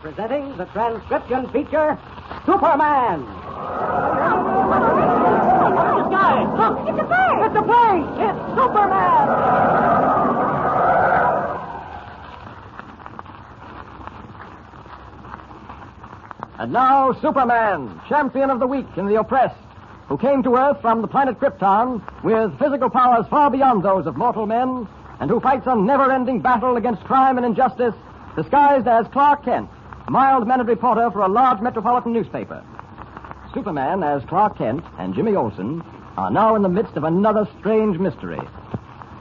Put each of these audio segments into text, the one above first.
Presenting the transcription feature, Superman. Look, it's a plane! It's a plane! It's Superman! And now, Superman, champion of the weak and the oppressed, who came to Earth from the planet Krypton with physical powers far beyond those of mortal men, and who fights a never-ending battle against crime and injustice, disguised as Clark Kent, mild-mannered reporter for a large metropolitan newspaper. Superman, as Clark Kent, and Jimmy Olsen are now in the midst of another strange mystery.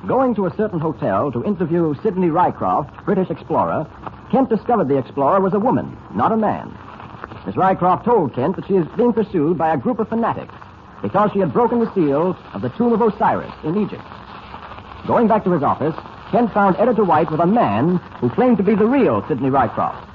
Going to a certain hotel to interview Sidney Rycroft, British explorer, Kent discovered the explorer was a woman, not a man. Miss Rycroft told Kent that she is being pursued by a group of fanatics because she had broken the seal of the tomb of Osiris in Egypt. Going back to his office, Kent found Editor White with a man who claimed to be the real Sidney Rycroft.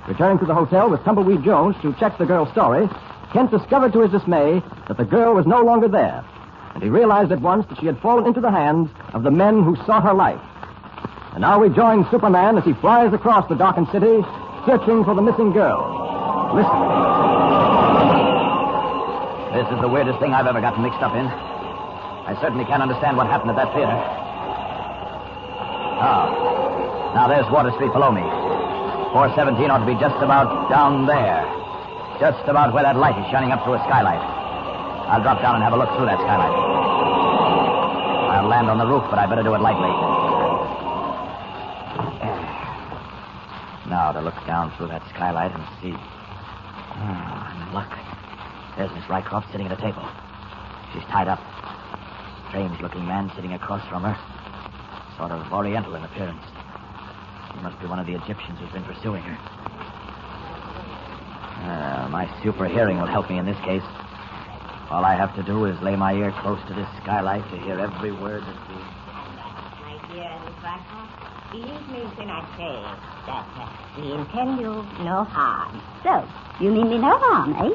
Returning to the hotel with Tumbleweed Jones to check the girl's story, Kent discovered to his dismay that the girl was no longer there, and he realized at once that she had fallen into the hands of the men who sought her life. And now we join Superman as he flies across the darkened city, searching for the missing girl. Listen. This is the weirdest thing I've ever gotten mixed up in. I certainly can't understand what happened at that theater. Now there's Water Street below me. 417 ought to be just about down there. Just about where that light is shining up through a skylight. I'll drop down and have a look through that skylight. I'll land on the roof, but I better do it lightly. Now to look down through that skylight and see. And look. There's Miss Rycroft sitting at a table. She's tied up. Strange-looking man sitting across from her. Sort of oriental in appearance. He must be one of the Egyptians who's been pursuing her. My super hearing will help me in this case. All I have to do is lay my ear close to this skylight to hear every word that the... My dear Miss Rycroft, believe me when I say that we intend you no harm. So, you mean me no harm, eh?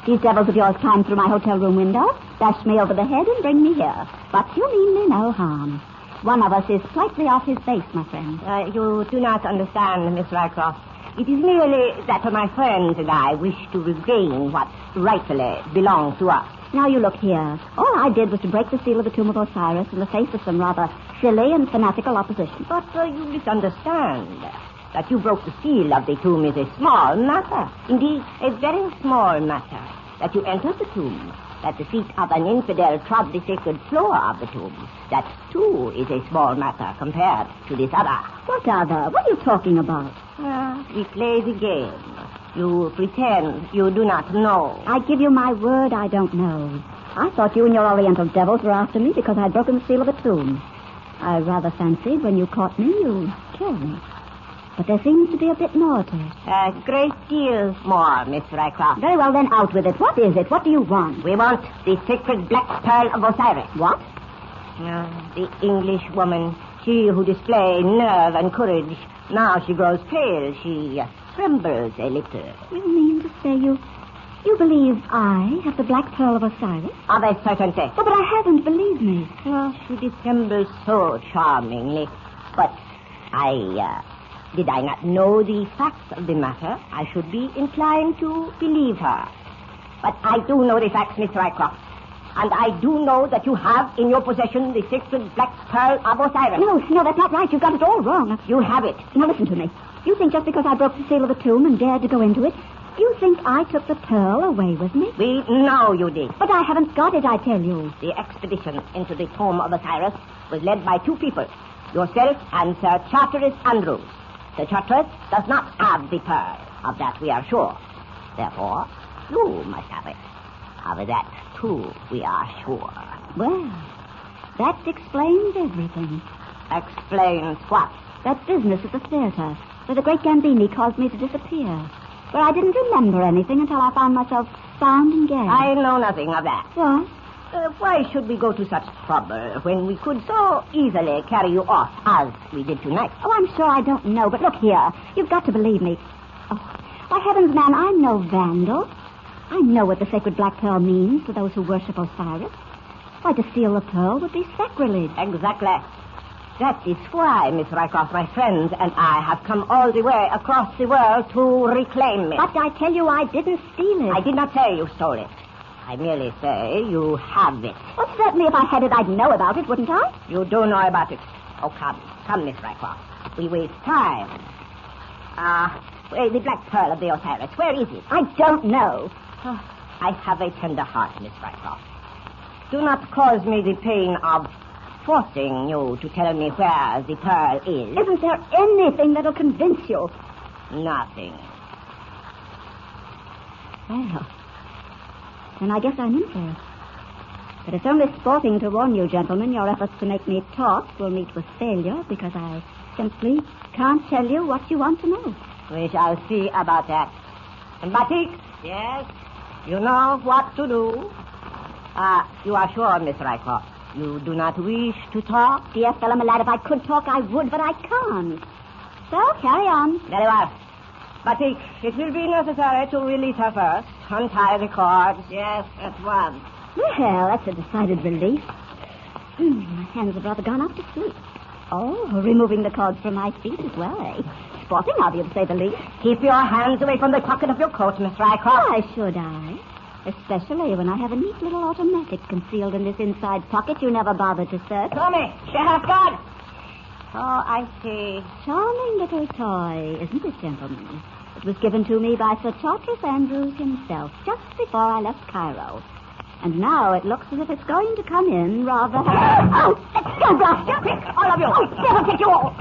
These devils of yours climbed through my hotel room window, dashed me over the head, and bring me here. But you mean me no harm. One of us is slightly off his base, my friend. You do not understand, Miss Rycroft. It is merely that my friends and I wish to regain what rightfully belongs to us. Now you look here. All I did was to break the seal of the tomb of Osiris in the face of some rather silly and fanatical opposition. But you misunderstand. That you broke the seal of the tomb is a small matter. Indeed, a very small matter. That you entered the tomb. That the feet of an infidel trod the sacred floor of the tomb. That, too, is a small matter compared to this other. What other? What are you talking about? We play the game. You pretend you do not know. I give you my word I don't know. I thought you and your Oriental devils were after me because I'd broken the seal of the tomb. I rather fancied when you caught me, you killed me. But there seems to be a bit more to it. A great deal more, Miss Rycroft. Very well, then, out with it. What is it? What do you want? We want the sacred black pearl of Osiris. What? The English woman, she who displayed nerve and courage. Now she grows pale. She trembles a little. You mean to say you believe I have the black pearl of Osiris? Of a certainty. Oh, but I haven't, believe me. She dissembles so charmingly. But did I not know the facts of the matter, I should be inclined to believe her. But I do know the facts, Miss Rycroft. And I do know that you have in your possession the sacred black pearl of Osiris. No, that's not right. You've got it all wrong. You have it. Now, listen to me. You think just because I broke the seal of the tomb and dared to go into it, you think I took the pearl away with me? We know you did. But I haven't got it, I tell you. The expedition into the tomb of Osiris was led by two people, yourself and Sir Charteris Andrews. Sir Charteris does not have the pearl. Of that we are sure. Therefore, you must have it. Of that, too, we are sure. Well, that explains everything. Explains what? That business at the theater, where the great Gambini caused me to disappear. Where I didn't remember anything until I found myself bound and gagged. I know nothing of that. What? Why should we go to such trouble when we could so easily carry you off as we did tonight? Oh, I'm sure I don't know, but look here. You've got to believe me. Oh, by heavens, man, I'm no vandal. I know what the sacred black pearl means to those who worship Osiris. Why, to steal the pearl would be sacrilege. Exactly. That is why, Miss Rycroft, my friends and I have come all the way across the world to reclaim it. But I tell you, I didn't steal it. I did not say you stole it. I merely say you have it. Well, certainly if I had it, I'd know about it, wouldn't I? You do know about it. Oh, come, Miss Rycroft. We waste time. The black pearl of the Osiris, where is it? I don't know. Oh, I have a tender heart, Miss Rycroft. Do not cause me the pain of forcing you to tell me where the pearl is. Isn't there anything that'll convince you? Nothing. Well, then I guess I'm in for it. But it's only sporting to warn you, gentlemen, your efforts to make me talk will meet with failure because I simply can't tell you what you want to know. We shall see about that. And Batik? Yes? You know what to do? You are sure, Miss Rycroft, you do not wish to talk? Dear fellow, my lad, if I could talk, I would, but I can't. So, carry on. Very well. Batik, it will be necessary to release her first. Untie the cords. Yes, at once. Well, that's a decided relief. My hands have rather gone off to sleep. Oh, removing the cords from my feet as well, eh? Sporting of you, to say the least. Keep your hands away from the pocket of your coat, Miss Rycroft. Why should I? Especially when I have a neat little automatic concealed in this inside pocket you never bothered to search. Tommy, she has got. Oh, I see. Charming little toy, isn't it, gentlemen? It was given to me by Sir Charteris Andrews himself just before I left Cairo. And now it looks as if it's going to come in rather... Oh, let's go, blast you! Quick, all of you! Oh, devil take you all!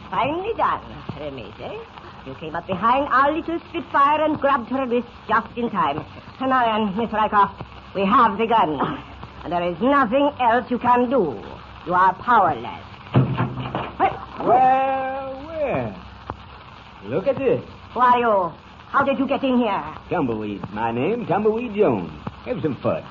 Finely done, Remise. You came up behind our little Spitfire and grabbed her wrist just in time. And now, Miss Rycroft, we have the gun. And there is nothing else you can do. You are powerless. Well. Look at this. Who are you? How did you get in here? Tumbleweed. My name, Tumbleweed Jones. Have some fun.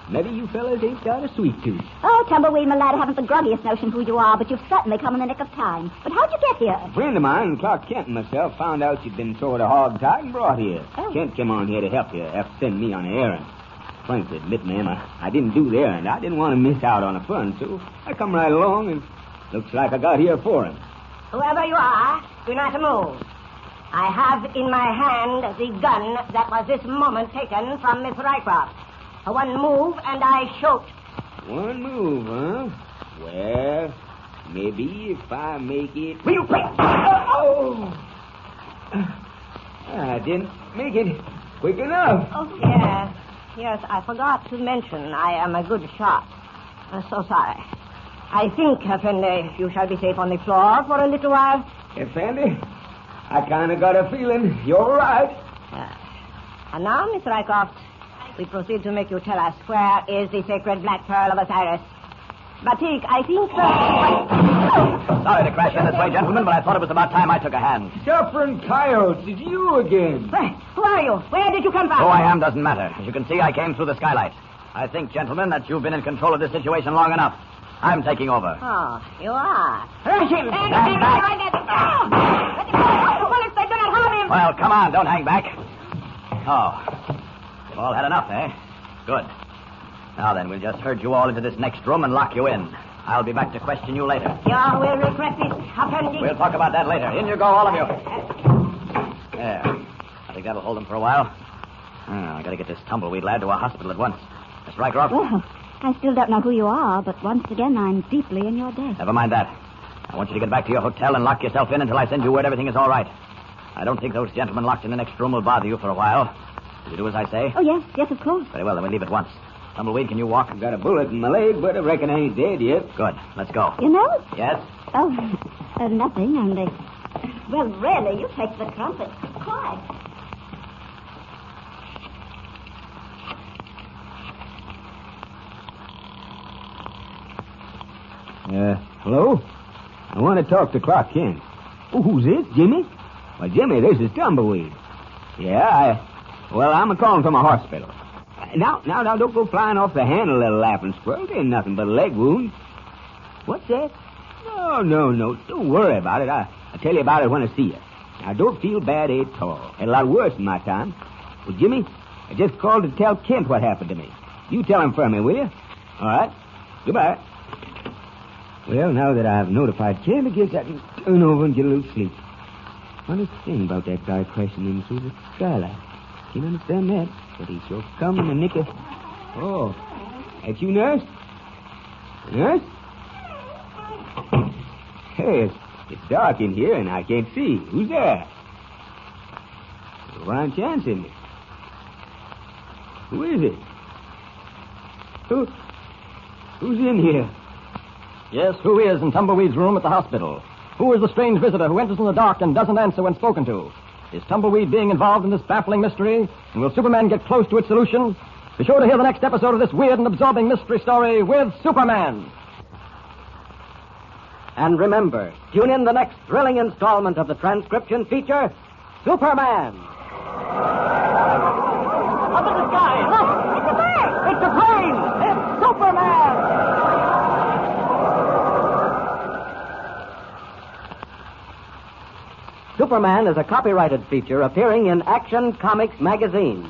Maybe you fellas ain't got a sweet tooth. Oh, Tumbleweed, my lad, I haven't the grubbiest notion who you are, but you've certainly come in the nick of time. But how'd you get here? A friend of mine, Clark Kent, and myself found out you'd been sort of hog-tied and brought here. Oh. Kent came on here to help you after sending me on an errand. Frankly, admit, ma'am, I didn't do the errand. I didn't want to miss out on the fun, so I come right along, and looks like I got here for him. Whoever you are, do not move. I have in my hand the gun that was this moment taken from Miss Rycroft. One move, and I shoot. One move, huh? Well, maybe if I make it... Will you quick? I didn't make it quick enough. Oh, yes, I forgot to mention I am a good shot. So sorry. I think, Effendi, you shall be safe on the floor for a little while. Effendi, I kind of got a feeling you're right. And now, Miss Rycroft, we proceed to make you tell us where is the sacred black pearl of Osiris. Batik, I think so. Sorry to crash in this way, gentlemen, but I thought it was about time I took a hand. Suffering coyotes, it's you again. Who are you? Where did you come from? Who I am doesn't matter. As you can see, I came through the skylight. I think, gentlemen, that you've been in control of this situation long enough. I'm taking over. Oh, you are. Rush him! Stand back! Let him go! The bullets, they do not harm him! Well, come on, don't hang back. Oh. You've all had enough, eh? Good. Now then, we'll just herd you all into this next room and lock you in. I'll be back to question you later. You will regret this, Effendi. We'll talk about that later. In you go, all of you. There. I think that'll hold them for a while. I gotta get this tumbleweed lad to a hospital at once. Miss Rycroft? Well, I still don't know who you are, but once again, I'm deeply in your debt. Never mind that. I want you to get back to your hotel and lock yourself in until I send you word everything is all right. I don't think those gentlemen locked in the next room will bother you for a while. Will you do as I say? Oh, yes, of course. Very well, then we'll leave at once. Tumbleweed, can you walk? I've got a bullet in my leg, but I reckon I ain't dead yet. Good. Let's go. You know? Yes? Oh, nothing, only... Well, really, you take the trumpet. Quiet. Hello? I want to talk to Clark Kent. Oh, who's this, Jimmy? Well, Jimmy, this is Tumbleweed. Yeah, I'm a-calling from a hospital. Now, don't go flying off the handle, little laughing squirrel. It ain't nothing but a leg wound. What's that? No. Don't worry about it. I'll tell you about it when I see you. Now, don't feel bad at all. Had a lot worse in my time. Well, Jimmy, I just called to tell Kent what happened to me. You tell him for me, will you? All right. Goodbye. Well, now that I've notified Ken, I guess I can turn over and get a little sleep. Funny thing about that guy crashing in through the skylight. Can't understand that, but he sure come in the nick of... Oh, that's you, Nurse? Nurse? Hey, it's dark in here, and I can't see. Who's there? Why aren't you answering me? Who is it? Who's in here? Yes, who is in Tumbleweed's room at the hospital? Who is the strange visitor who enters in the dark and doesn't answer when spoken to? Is Tumbleweed being involved in this baffling mystery? And will Superman get close to its solution? Be sure to hear the next episode of this weird and absorbing mystery story with Superman. And remember, tune in the next thrilling installment of the transcription feature, Superman. Up in the sky! Look! It's a plane! It's a plane! It's Superman! Superman is a copyrighted feature appearing in Action Comics magazine.